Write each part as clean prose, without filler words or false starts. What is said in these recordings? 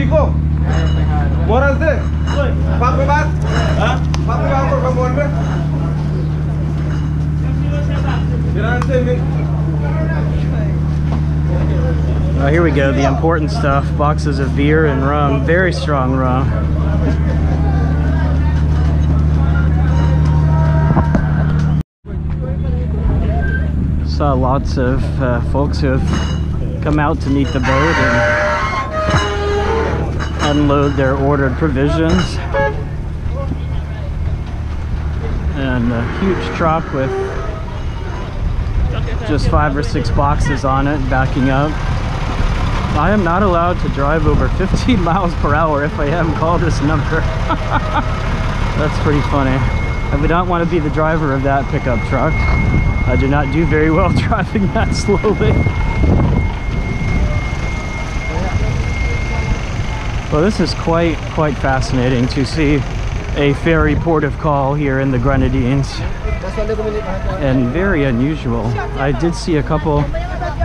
Rico, what is this? Here we go, the important stuff. Boxes of beer and rum, very strong rum. Saw lots of folks who have come out to meet the boat and unload their ordered provisions. And a huge truck with just 5 or 6 boxes on it backing up. I am not allowed to drive over 15 miles per hour. If I am, call this number. That's pretty funny. I would not want to be the driver of that pickup truck. I do not do very well driving that slowly. Well, this is quite fascinating to see a ferry port of call here in the Grenadines, and very unusual. I did see a couple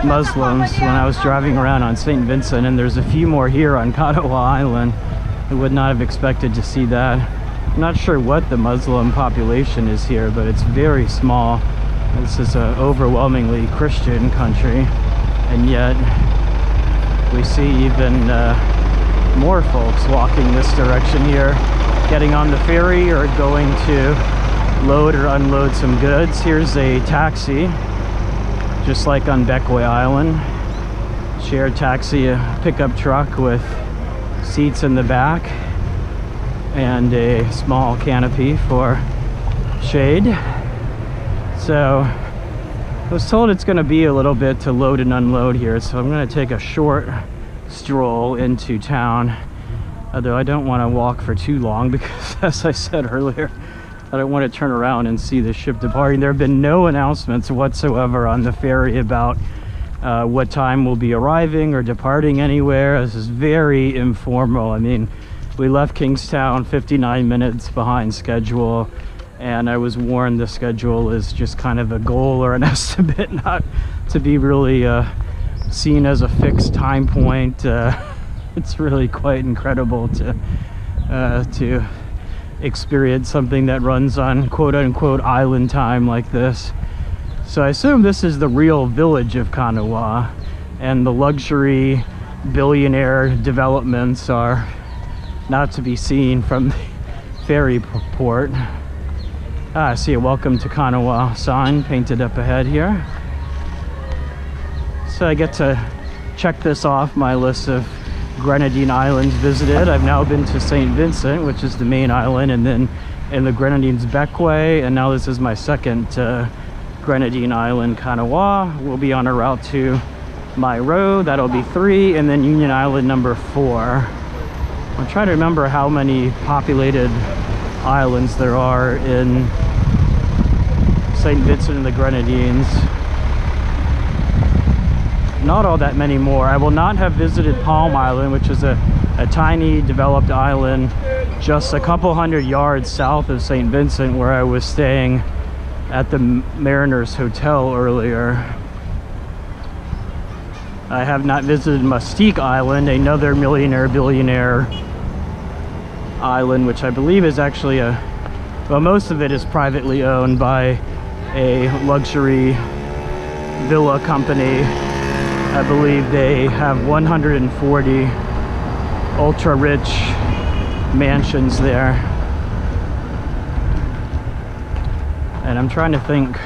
Muslims when I was driving around on St. Vincent, and there's a few more here on Canouan Island. I would not have expected to see that. I'm not sure what the Muslim population is here, but it's very small. This is an overwhelmingly Christian country, and yet we see even more folks walking this direction here, getting on the ferry or going to load or unload some goods. Here's a taxi, just like on Bequia Island. Shared taxi, a pickup truck with seats in the back and a small canopy for shade. So I was told it's going to be a little bit to load and unload here, so I'm going to take a short stroll into town, although I don't want to walk for too long because, as I said earlier, I don't want to turn around and see the ship departing. There have been no announcements whatsoever on the ferry about what time we'll be arriving or departing anywhere. This is very informal. I mean, we left Kingstown 59 minutes behind schedule, and I was warned the schedule is just kind of a goal or an estimate, not to be really seen as a fixed time point. It's really quite incredible to experience something that runs on quote-unquote island time like this. So I assume this is the real village of Canouan, and the luxury billionaire developments are not to be seen from the ferry port. I see a welcome to Canouan sign painted up ahead here. So I get to check this off my list of Grenadine islands visited. I've now been to St. Vincent, which is the main island, and then in the Grenadines Bequia, and now this is my second Grenadine island, Canouan. We'll be on a route to Myro, that'll be 3, and then Union Island number 4. I'm trying to remember how many populated islands there are in St. Vincent and the Grenadines. Not all that many more. I will not have visited Palm Island, which is a tiny developed island just a couple hundred yards south of St. Vincent, where I was staying at the Mariners Hotel earlier. I have not visited Mustique Island, another billionaire island, which I believe is actually well, most of it is privately owned by a luxury villa company. I believe they have 140 ultra-rich mansions there. And I'm trying to think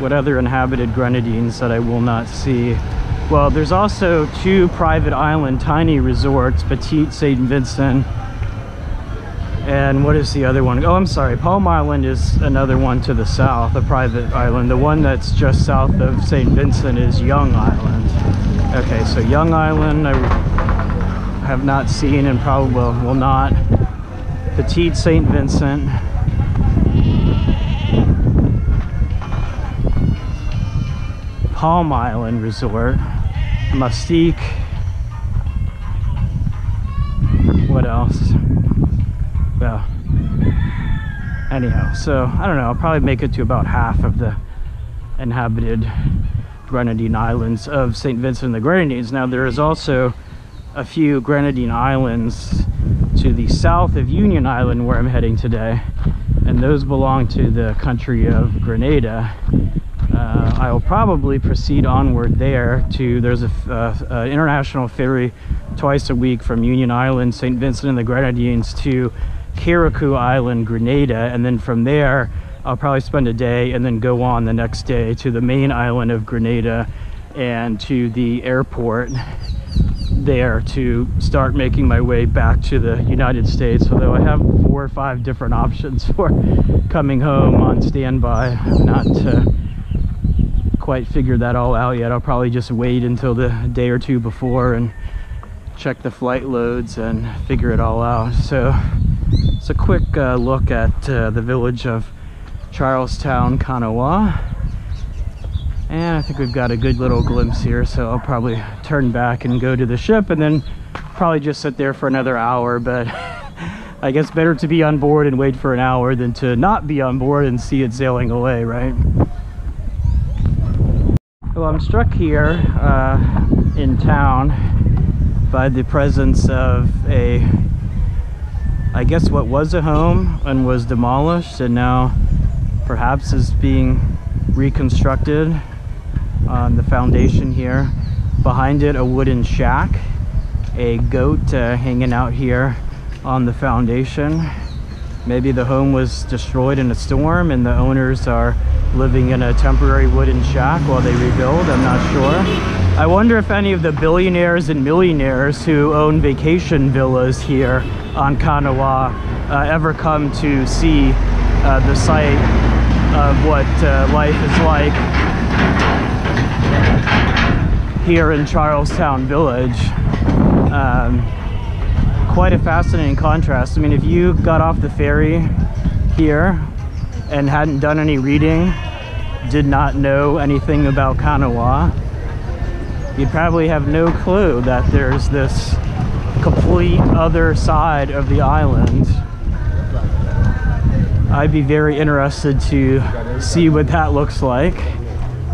what other inhabited Grenadines that I will not see. Well, there's also 2 private island tiny resorts, Petite St. Vincent, and what is the other one? Oh, I'm sorry, Palm Island is another one to the south, a private island. The one that's just south of St. Vincent is Young Island. Okay, so Young Island I have not seen and probably will not. Petite St. Vincent. Palm Island Resort. Mustique. What else? Well, anyhow, so I don't know, I'll probably make it to about half of the inhabited Grenadine islands of St. Vincent and the Grenadines. Now there is also a few Grenadine islands to the south of Union Island, where I'm heading today, and those belong to the country of Grenada. I will probably proceed onward there to, there's a international ferry twice a week from Union Island, St. Vincent and the Grenadines, to Canouan Island, Grenada, and then from there I'll probably spend a day and then go on the next day to the main island of Grenada and to the airport there to start making my way back to the United States. Although I have 4 or 5 different options for coming home on standby. I've not quite figured that all out yet. I'll probably just wait until the day or two before and check the flight loads and figure it all out. So it's a quick look at the village of Charlestown, Canouan. And I think we've got a good little glimpse here, so I'll probably turn back and go to the ship and then probably just sit there for another hour. But I guess better to be on board and wait for an hour than to not be on board and see it sailing away, right? Well, I'm struck here in town by the presence of a, I guess what was a home and was demolished and now perhaps is being reconstructed on the foundation here. Behind it, a wooden shack, a goat hanging out here on the foundation. Maybe the home was destroyed in a storm and the owners are living in a temporary wooden shack while they rebuild. I'm not sure. I wonder if any of the billionaires and millionaires who own vacation villas here on Canouan ever come to see the site of what life is like here in Charlestown Village. Quite a fascinating contrast. I mean, if you got off the ferry here and hadn't done any reading, did not know anything about Canouan, you'd probably have no clue that there's this complete other side of the island. I'd be very interested to see what that looks like,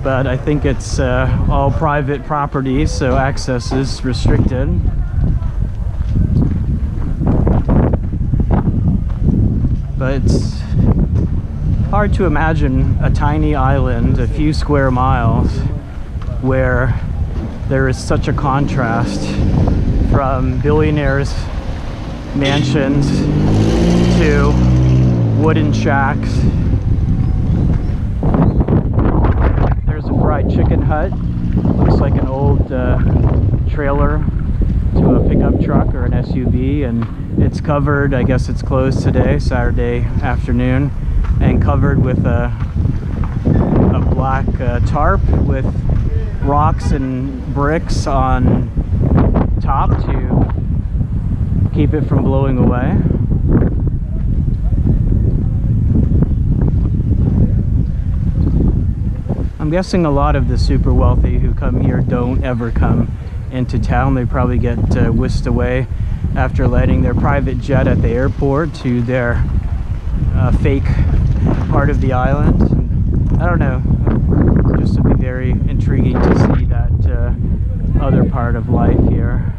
but I think it's all private property, so access is restricted. But it's hard to imagine a tiny island, a few square miles, where there is such a contrast from billionaires' mansions to wooden shacks. There's a fried chicken hut. Looks like an old trailer to a pickup truck or an SUV, and it's covered, I guess it's closed today, Saturday afternoon, and covered with a black tarp with rocks and bricks on top to keep it from blowing away. I'm guessing a lot of the super wealthy who come here don't ever come into town. They probably get whisked away after landing their private jet at the airport to their fake part of the island. And I don't know, just would be very intriguing to see that other part of life here.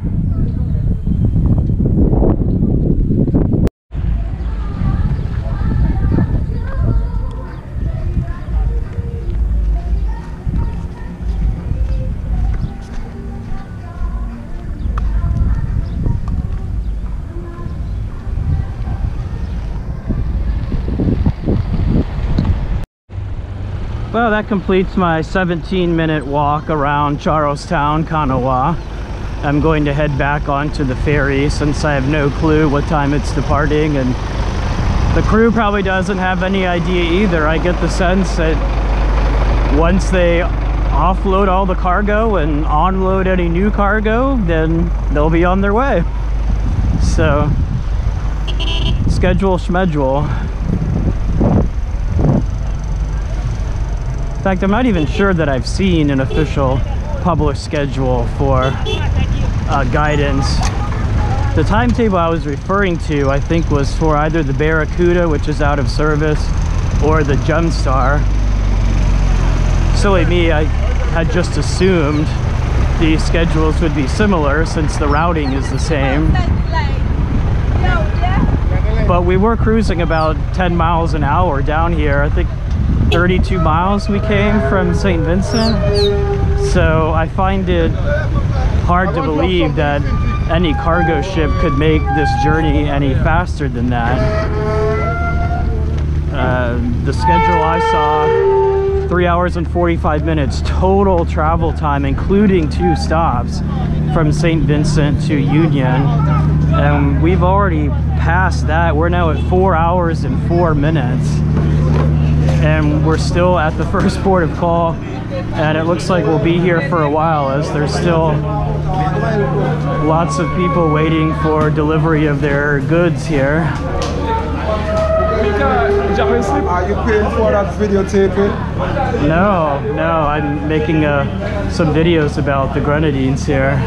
Well, that completes my 17-minute walk around Charlestown, Canouan. I'm going to head back onto the ferry since I have no clue what time it's departing, and the crew probably doesn't have any idea either. I get the sense that once they offload all the cargo and unload any new cargo, then they'll be on their way. So, schedule. In fact, I'm not even sure that I've seen an official published schedule for guidance. The timetable I was referring to, I think, was for either the Barracuda, which is out of service, or the Gemstar. Silly me, I had just assumed the schedules would be similar since the routing is the same. But we were cruising about 10 miles an hour down here. I think 32 miles we came from St. Vincent. So I find it hard to believe that any cargo ship could make this journey any faster than that. The schedule I saw, 3 hours and 45 minutes total travel time, including 2 stops from St. Vincent to Union. And we've already passed that. We're now at 4 hours and 4 minutes. And we're still at the first port of call. And it looks like we'll be here for a while, as there's still lots of people waiting for delivery of their goods here. Are you paying for that videotaping? No, I'm making some videos about the Grenadines here.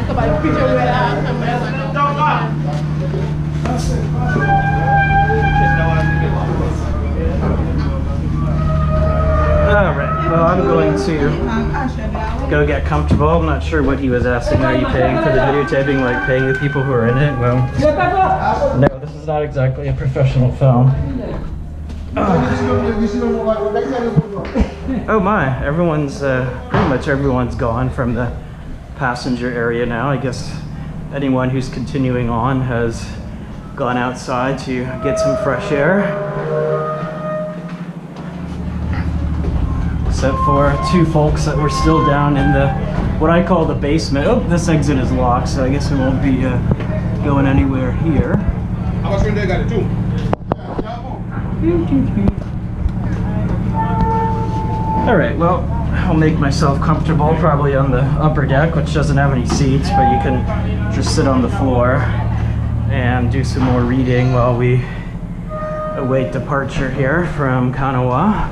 Alright, well, I'm going to go get comfortable. I'm not sure what he was asking. Are you paying for the videotaping, like paying the people who are in it? Well, no, this is not exactly a professional film. Oh my, everyone's, pretty much everyone's gone from the passenger area now. I guess anyone who's continuing on has gone outside to get some fresh air. Except for 2 folks that were still down in the, what I call the basement. Oh, this exit is locked, so I guess we won't be going anywhere here. How much they got it too? Alright, well, I'll make myself comfortable probably on the upper deck, which doesn't have any seats, but you can just sit on the floor and do some more reading while we await departure here from Canouan.